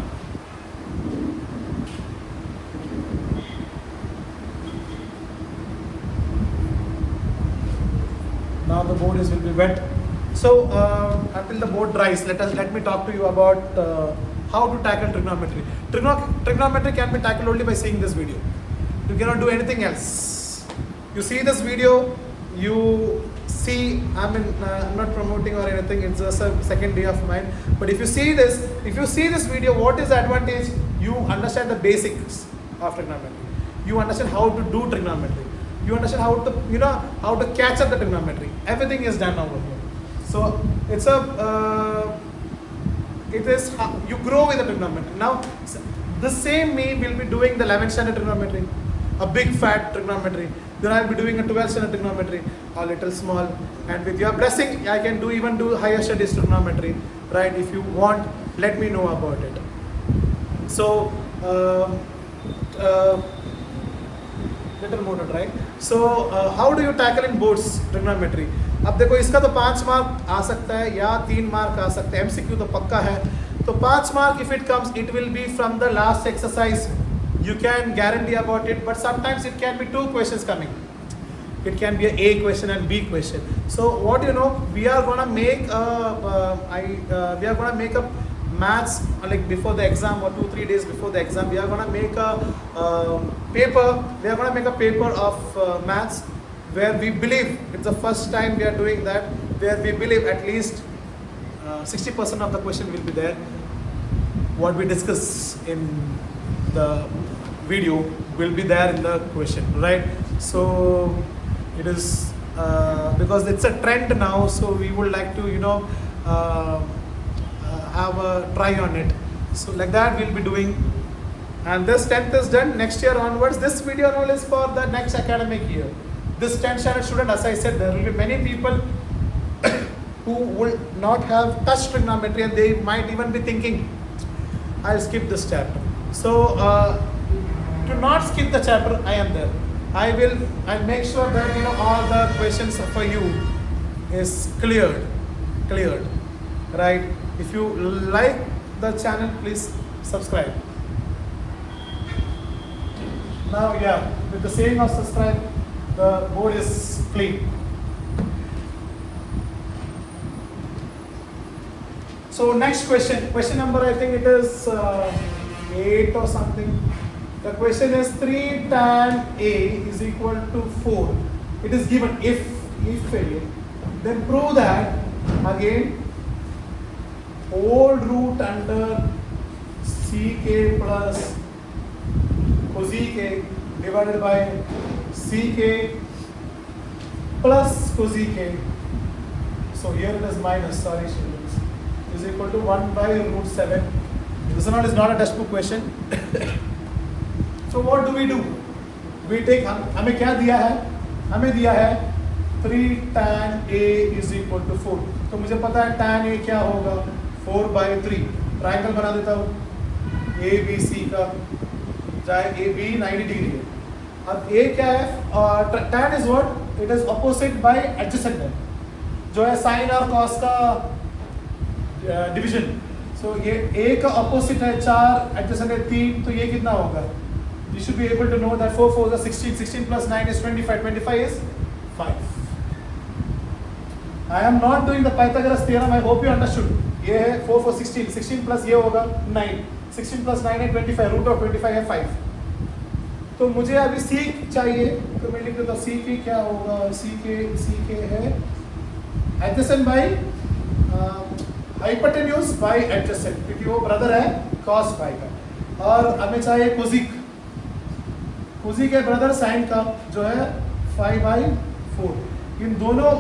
Now the board will be wet. So until the board dries, let me talk to you about how to tackle trigonometry. Trigonometry can be tackled only by seeing this video. You cannot do anything else. You see this video, you see, I'm not promoting or anything, it's just a second day of mine. But if you see this video, what is the advantage? You understand the basics of trigonometry. You understand how to do trigonometry. You understand how to catch up the trigonometry. Everything is done over here. So you grow with the trigonometry. Now, the same me will be doing the 11th standard trigonometry, a big fat trigonometry. Then I'll be doing a 12th standard trigonometry, a little small. And with your blessing, I can even do higher studies trigonometry, right? If you want, let me know about it. So, little motor, right? So, how do you tackle in boards trigonometry? अब देखो इसका तो 5 mark आ सकता है या 3 mark आ सकता है. MCQ तो पक्का है. तो 5 mark if it comes, it will be from the last exercise. You can guarantee about it, but sometimes it can be 2 questions coming. It can be a question and B question. So what we are gonna make a maths like before the exam or 2-3 days before the exam. We are gonna make a paper. We are gonna make a paper of maths where we believe it's the first time we are doing that. Where we believe at least 60% of the question will be there. What we discuss in the video will be there in the question, right? So it is because it's a trend now, so we would like to have a try on it. So like that we'll be doing. And this 10th is done. Next year onwards, this video role is for the next academic year. This 10th standard student, as I said, there will be many people who will not have touched trigonometry and they might even be thinking, I'll skip this chapter. So to not skip the chapter, I am there. I'll make sure that all the questions for you is cleared, right? If you like the channel, please subscribe. Now, with the saying of subscribe, the board is clean. So next question number, I think it is 8 or something. The question is 3 tan A is equal to 4. It is given if A, then prove that again whole root under ck plus cosec divided by ck plus cosec. So here it is minus, sorry students, is equal to 1 by root 7. This one is not a textbook question. So what do? We take, हमें क्या दिया है, हमें दिया है 3 tan A is equal to 4। तो मुझे पता है tan A क्या होगा 4/3। ट्राइंगल बना देता हूँ ए बी सी का, चाहे ए बी 90 डिग्री है। अब ए क्या है, tan is what, it is opposite bye adjacent है, जो है साइन और कॉस का डिवीजन। सो ये ए का अपोजिट है 4, एडजेसेंट है 3, तो ये कितना होगा, you should be able to know that 4 4 is 16, 16 plus 9 is 25, 25 is 5. I am not doing the Pythagoras theorem, I hope you understood. ये है 4 4 16, 16 plus ये होगा 9, 16 plus 9 है 25, रूट ऑफ 25 है 5। तो मुझे अभी सी चाहिए, तो मैं लिख देता हूँ सी के क्या होगा, सी के है adjacent by hypotenuse by adjacent, क्योंकि वो ब्रदर है कॉस बाय का। और हमें चाहिए कोसिक, कोसिक है ब्रदर साइन का, जो है 5/4। इन दोनों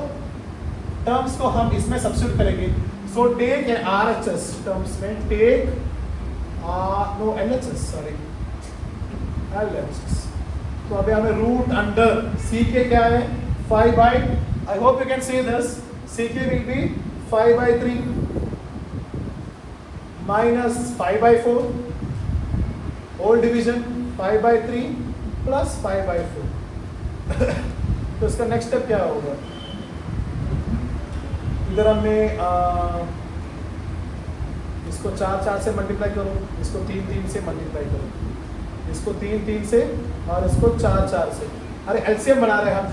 टर्म्स को हम इसमें सब्स्टिट्यूट करेंगे। So take a RHS terms में, take no LHS, sorry LHS। तो अभी हमें रूट अंडर सी के क्या है 5 by, I hope you can say this, see K will be 5/3 minus 5/4 whole division 5/3 plus 5/4। तो इसका नेक्स्ट स्टेप क्या होगा, इधर हमें इसको 4 4 से मल्टीप्लाई करो, इसको 3 3 से मल्टीप्लाई करो, इसको 3 3 से और इसको 4 4 से। अरे एलसीएम बना रहे हैं हम,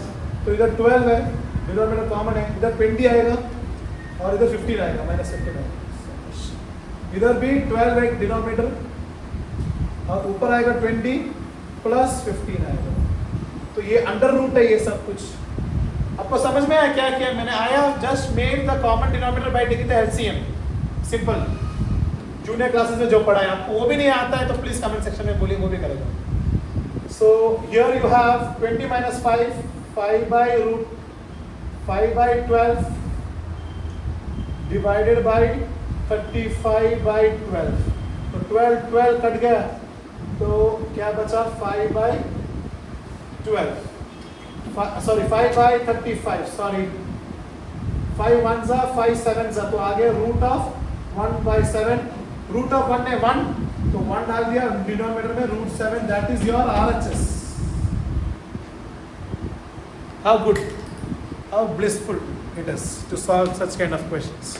तो इधर 12 है, डिनोमिनेटर कॉमन है, इधर 20 आएगा और इधर 15 आएगा, -15 आएगा। इधर भी 12 है डिनोमिनेटर और ऊपर आएगा 20 प्लस 15 आएगा। तो ये अंडर रूट है ये सब कुछ। आपको समझ में आया क्या किया मैंने, आया just made the common denominator by taking the LCM, simple. Junior classes में जो पढ़ा है, आपको वो भी नहीं आता है तो प्लीज कमेंट सेक्शन में बोलिए, वो भी करेगा। So here you have 20 minus 5, 5/12 divided by 35/12। तो 12 कट गया, तो क्या बचा 5/12, सॉरी 5/35, सॉरी 5 1 5 7, तो आ गया रूट ऑफ 1/7। रूट ऑफ 1 है 1, तो 1 डाल दिया डिनोमिनेटर में, root 7, that is your RHS। How good, how blissful it is to solve such kind of questions.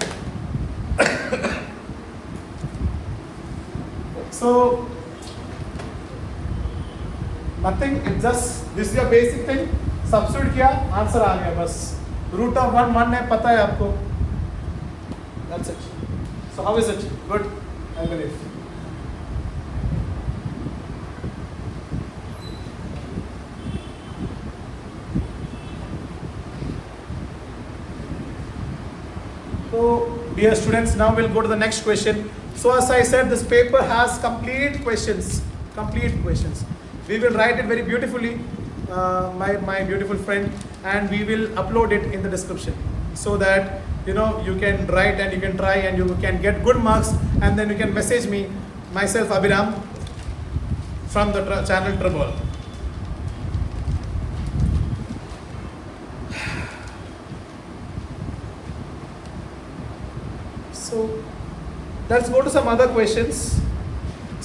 So nothing, it's just this is your basic thing, substitute किया answer आ गया बस। Root of 1 1 है, पता है आपको, that's it. So how is it? Good, I believe. So dear students, now we'll go to the next question. So as I said, this paper has complete questions. We will write it very beautifully, my beautiful friend, and we will upload it in the description, so that you know you can write and you can try and you can get good marks, and then you can message me, myself Abhiram, from the channel Trouble. So let's go to some other questions.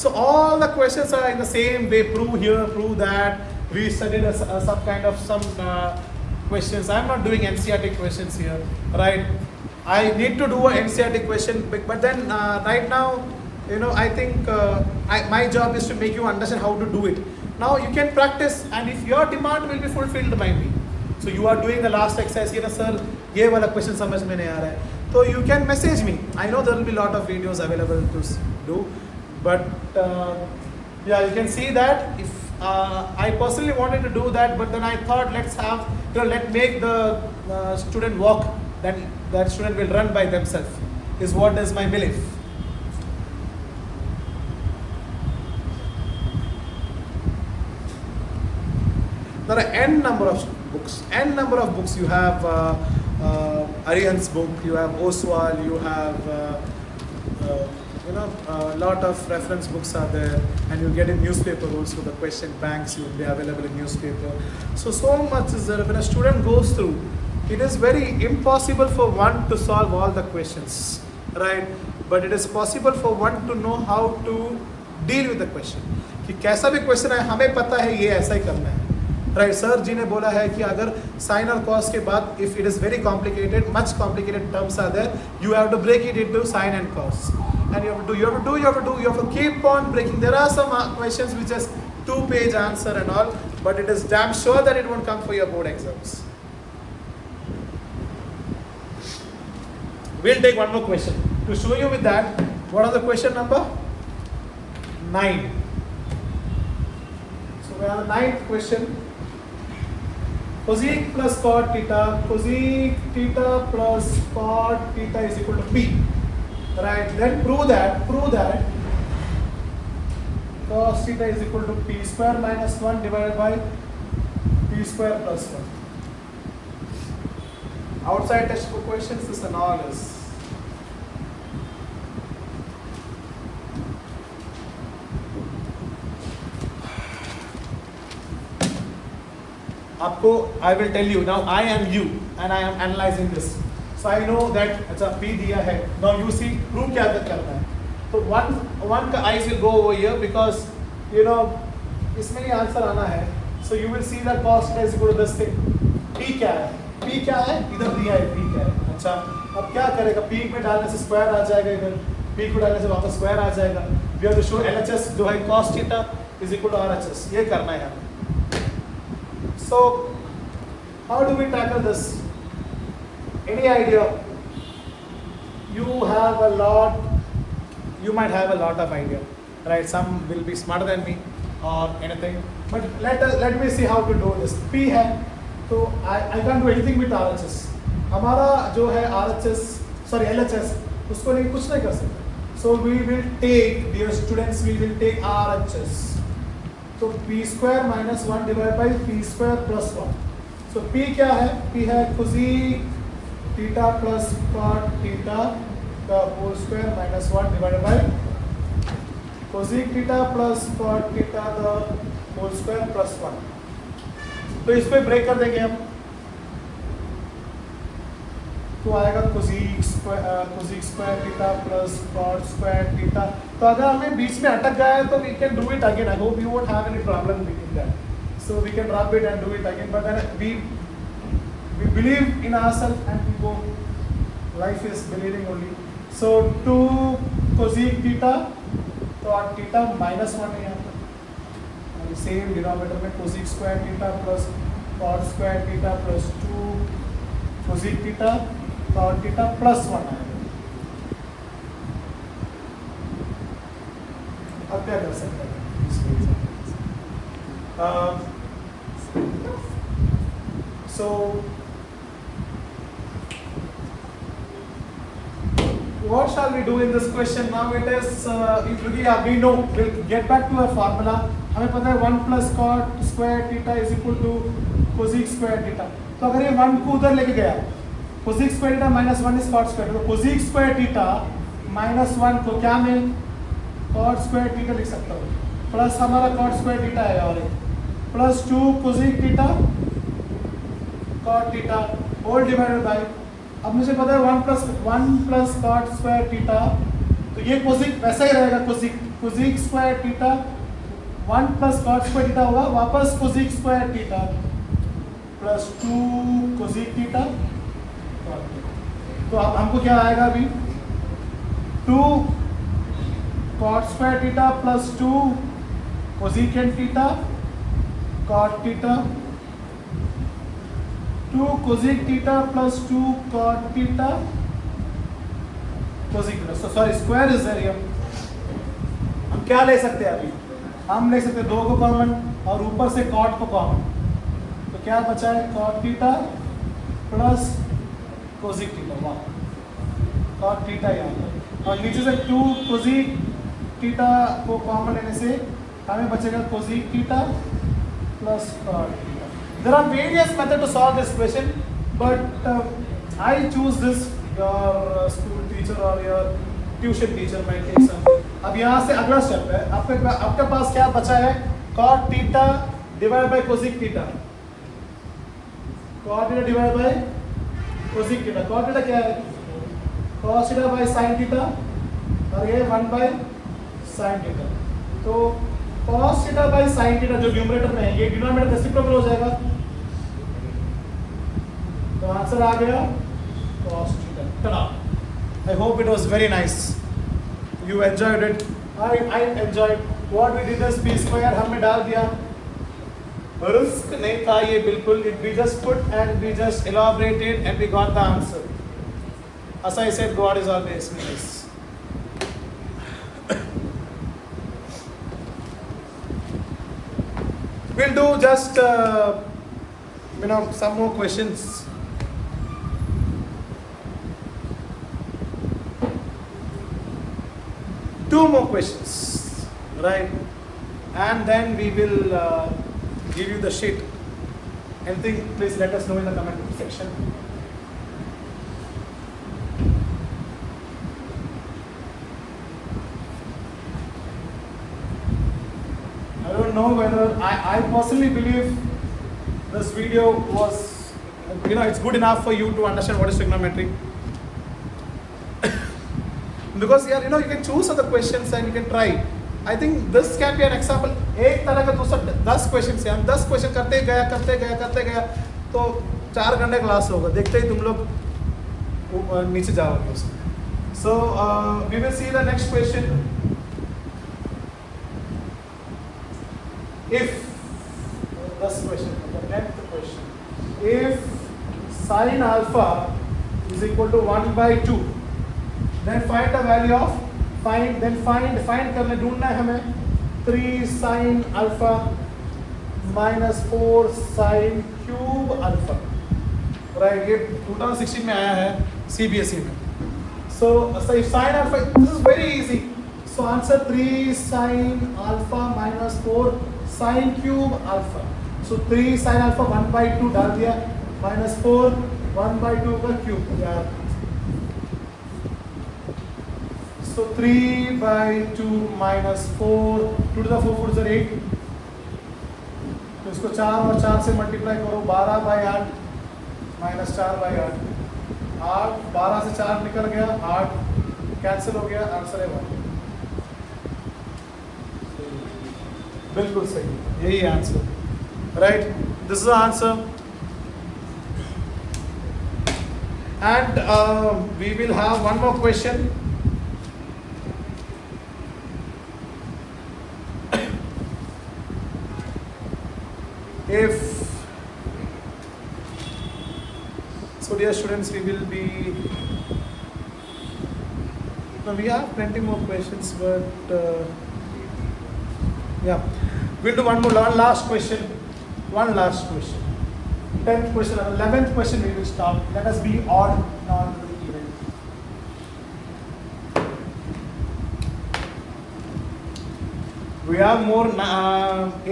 So all the questions are in the same way, prove here, prove that. We studied some kind of questions. I'm not doing NCERT questions here, right? I need to do a NCERT question, but then right now, you know, I think my job is to make you understand how to do it. Now you can practice, and if your demand will be fulfilled by me. So you are doing the last exercise, you know, sir, ये वाला question समझ में नहीं आ रहा है, so you can message me. I know there will be a lot of videos available to do, but yeah, you can see that if I personally wanted to do that, but then I thought let's make the student walk, then that student will run by themselves, is what is my belief. There are n number of books. You have Arihan's book, you have Oswal, you have you know, a lot of reference books are there, and you get in newspaper also. The question banks will be available in newspaper. So much is there. When a student goes through, it is very impossible for one to solve all the questions, right? But it is possible for one to know how to deal with the question. कि कैसा भी question है हमें पता है ये ऐसा ही करना है, राइट? सर जी ने बोला है कि अगर साइन और कॉस के बाद if it is very complicated, much complicated terms are there, you have to break it into sine and cos, and you have to keep on breaking. There are some questions which has 2-page answer and all, but it is damn sure that it won't come for your board exams. We'll take one more question to show you with that. What is the question number 9? So we have the 9th question. Cosec plus cot theta, cosec theta plus cot theta is equal to P. Right, then prove that cos theta is equal to P square minus 1 divided by P square plus 1. Outside textbook questions, this and all is. आपको I will tell you now. I am you and I am analyzing this. So I know that अच्छा P दिया है. Now you see prove क्या करना है. तो one का eyes will go over here because you know इसमें ही answer आना है. So you will see that cos theta is equal to this thing. P क्या है? P क्या है? इधर दिया है P क्या है? अच्छा अब क्या करेगा? P में डालने से स्क्वायर आ जाएगा इधर. P को डालने से वापस स्क्वायर आ जाएगा. We have to show LHS जो है cos theta is equal to RHS. ये करना है हमें. So how do we tackle this? Any idea? You might have a lot of idea, right? Some will be smarter than me or anything. But let me see how to do this. P है, तो I can't do anything with RHS. हमारा जो है LHS, उसको नहीं कुछ नहीं कर सकते. So we will take, dear students, we will take RHS. तो P square minus 1 divided by P square plus 1. So P क्या है? P है cosec theta plus cot theta का whole square minus 1 divided by cosec theta plus cot theta का whole square plus 1. तो इसको break कर देंगे हम. तो आएगा cosec square theta plus cot square theta. तो अगर हमें बीच में अटक गया है तो we can do it again. I hope you won't have any problem with that. So we can rub it and do it again. But then we believe in ourselves and we go. Life is believing only. So 2 cosec theta, cot theta minus 1 है यहाँ पर. Same denominator में cosec square theta plus cot square theta plus 2 cosec theta cot theta plus 1 आएगा. अब क्या कर सकते हैं? So what shall we do in this question? Now it is we know. We'll get back to our formula. हमें पता है 1 plus cot square theta is equal to cosec square theta. तो अगर ये 1 को उधर लेके गया, cosec square theta minus 1 is cot square. तो cosec square theta minus 1 को क्या मैं cot square theta लिख सकता हूँ. प्लस हमारा cot square theta है और plus 2 cosec theta cot theta whole divided by. अब मुझे पता है 1 plus cot square theta, तो ये cosec वैसा ही रहेगा. cosec square theta 1 plus cot square theta होगा, वापस cosec square theta plus 2 cosec theta. तो अब हमको क्या आएगा अभी? 2 cot square theta plus 2 cosecant theta cot theta. 2 cosec theta plus 2 cot theta cosec theta. So sorry, square is there here. हम क्या ले सकते हैं अभी? हम ले सकते हैं 2 को कॉमन और ऊपर से cot को कॉमन. तो क्या बचा है? cot theta plus cosec theta. वाह, cot theta यहाँ पर. और नीचे से 2 cosec theta को कॉमन लेने से हमें बचेगा cosec theta plus cot theta. There are various methods to solve this question, but I choose this. Your school teacher or your tuition teacher might take something. अब यहाँ से अगला स्टेप है, आपके पास क्या बचा है, cot theta divide by cosec theta, cot theta divide by cosec theta. cot theta क्या है, cos theta by sin theta, और ये 1 बाय sin थीटा। तो cos theta by sin theta जो न्यूमरेटर में है, ये डिनोमिनेटर रेसिप्रोकल हो जाएगा, तो आंसर आ गया cos theta। tada, I hope it was very nice, you enjoyed it, I enjoyed what we did is p square हमने डाल दिया, रिस्क नहीं था ये बिल्कुल, we just put and we just elaborated and we got the answer। as I said, God is always nice। we'll do just some more questions। Two more questions, right? And then we will give you the sheet. Anything, please let us know in the comment section। I don't know whether, I personally believe this video was, it's good enough for you to understand what is trigonometry। Because you can choose other questions and you can try। I think this can be an example। एक तरह का दूसरा 10 question से हम 10 question करते गया तो 4 घंटे क्लास होगा, देखते ही तुम लोग नीचे जाओगे उसमें। So we will see the next question। If 10 question, the 10th question, if sin alpha is equal to 1/2, then find the value of find करने ढूंढना है हमें 3 sin alpha minus 4 sin cube alpha, right? ये 2016 में आया है CBSE में। So if sin alpha, this is very easy। So answer 3 sin alpha minus 4 sin cube alpha। So 3 sin alpha 1/2 डाल दिया, minus 4 1/2 का क्यूब यार। So 3/2 minus 4, 2 to the 4 4 is 8। तो इसको 4 और 4 से मल्टीप्लाई करो, 12/8 minus 4/8, 8, 12 से 4 निकल गया, 8 कैंसिल हो गया, आंसर है 1। बिल्कुल सही, यही answer, right? This is the answer. And we will have one more question. If so, dear students, we will be, no, we have plenty more questions, but yeah, we'll do one last question, 10th question, 11th question we will stop. Let us be odd, not even। We have more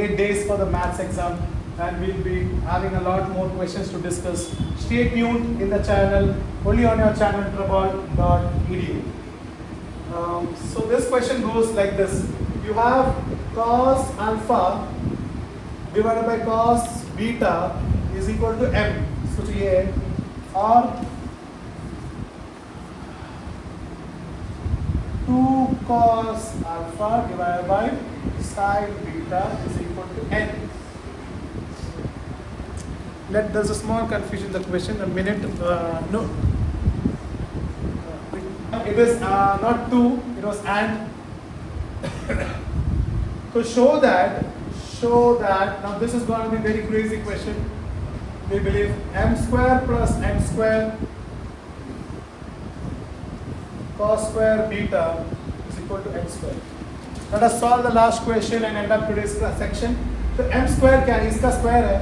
8 days for the maths exam, and we'll be having a lot more questions to discuss। Stay tuned in the channel, only on your channel trabal.edu। So this question goes like this: you have cos alpha divided by cos beta is equal to m। So ये और 2 cos alpha divided by sin beta is equal to n। There's a small confusion in the question, a minute, no, it is not 2, it was and। To show that, now this is going to be very crazy question, we believe m square plus n square cos square beta is equal to n square। Let us solve the last question and end up today's section। तो m square क्या है, इसका square है,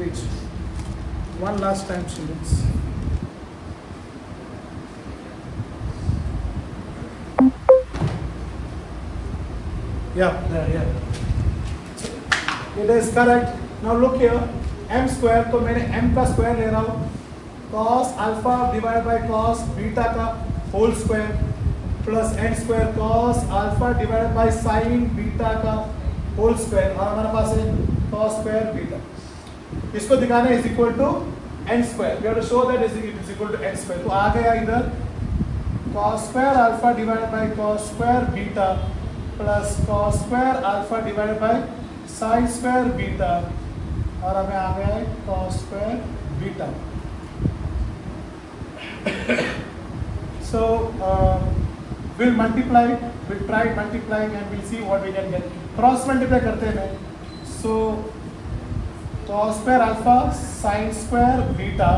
which one last time, students। Yeah, it is correct। now look here, m square, तो मैंने m का square ले रहा हूँ, cos alpha divided by cos beta का whole square, plus n square cos alpha divided by sine beta का whole square, और हमारे पास है कॉस स्क्वायर बीटा। इसको दिखाना is equal to n square, we have to show that it is equal to n square. तो आ गया इधर cos square alpha divided by cos square beta plus cos square alpha divided by sin square beta, और हमें आ गया है cos square beta. So we'll multiply, we'll try multiplying and we'll see what we can get. Cross multiply करते हैं। So cos square alpha sin square beta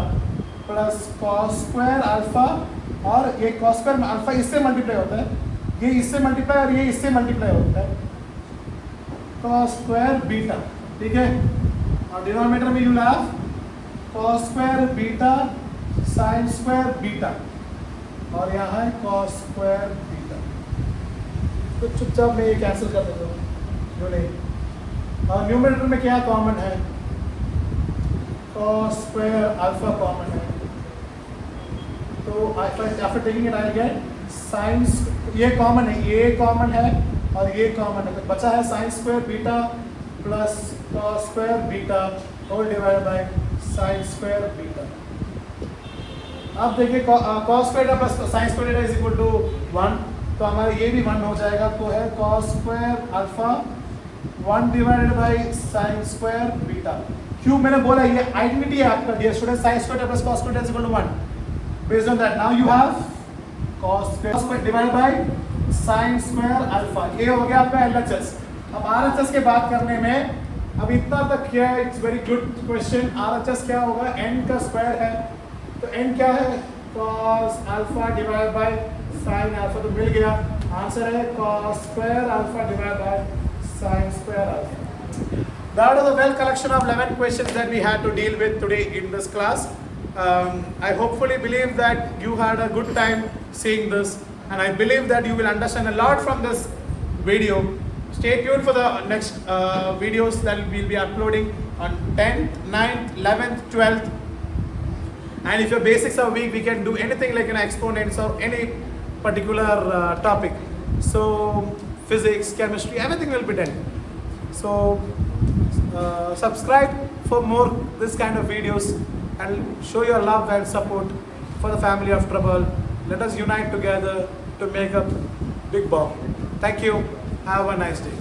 plus cos square alpha, और ये cos square alpha इससे multiply होता है, ये इससे multiply और ये इससे मल्टीप्लाई होता है, cos स्क्वायर बीटा, ठीक है। और डिनोमिनेटर में you have cos square beta sin square beta, और यहाँ है cos स्क्वायर बीटा। तो चुपचाप मैं ये कैंसिल कर देता हूँ, जो नहीं। और न्यूमरेटर में क्या कॉमन है, cos स्क्वायर अल्फा कॉमन है, तो after taking it I get sign, ये कॉमन है, ये कॉमन है और ये कॉमन है, तो बचा है sine square beta plus cos square beta whole divide by sine square beta. अब देखिए cos square plus sine square is equal to 1, तो हमारा ये भी 1 हो जाएगा, तो है cos square alpha 1 divided by sine square beta. क्यों मैंने बोला ये आइडेंटिटी है आपका dear student, sine square plus cos square is equal to 1। Based on that, now you have cos square divided by sin square alpha, ये हो गया आपका LHS। अब RHS के बात करने में अब इतना तक किया है, it's very good question. RHS क्या होगा, n का स्क्वायर है, तो n क्या है, cos alpha divide by sin alpha, तो मिल गया आंसर है cos square alpha divide by sin square alpha। That was a well collection of 11 questions that we had to deal with today in this class. I hopefully believe that you had a good time seeing this, and I believe that you will understand a lot from this video. Stay tuned for the next videos that we'll be uploading on 10th, 9th, 11th, 12th. And if your basics are weak, we can do anything like an exponents or any particular topic. So physics, chemistry, everything will be done. So subscribe for more this kind of videos and show your love and support for the family of Trouble. Let us unite together to make a big bomb. Thank you. Have a nice day.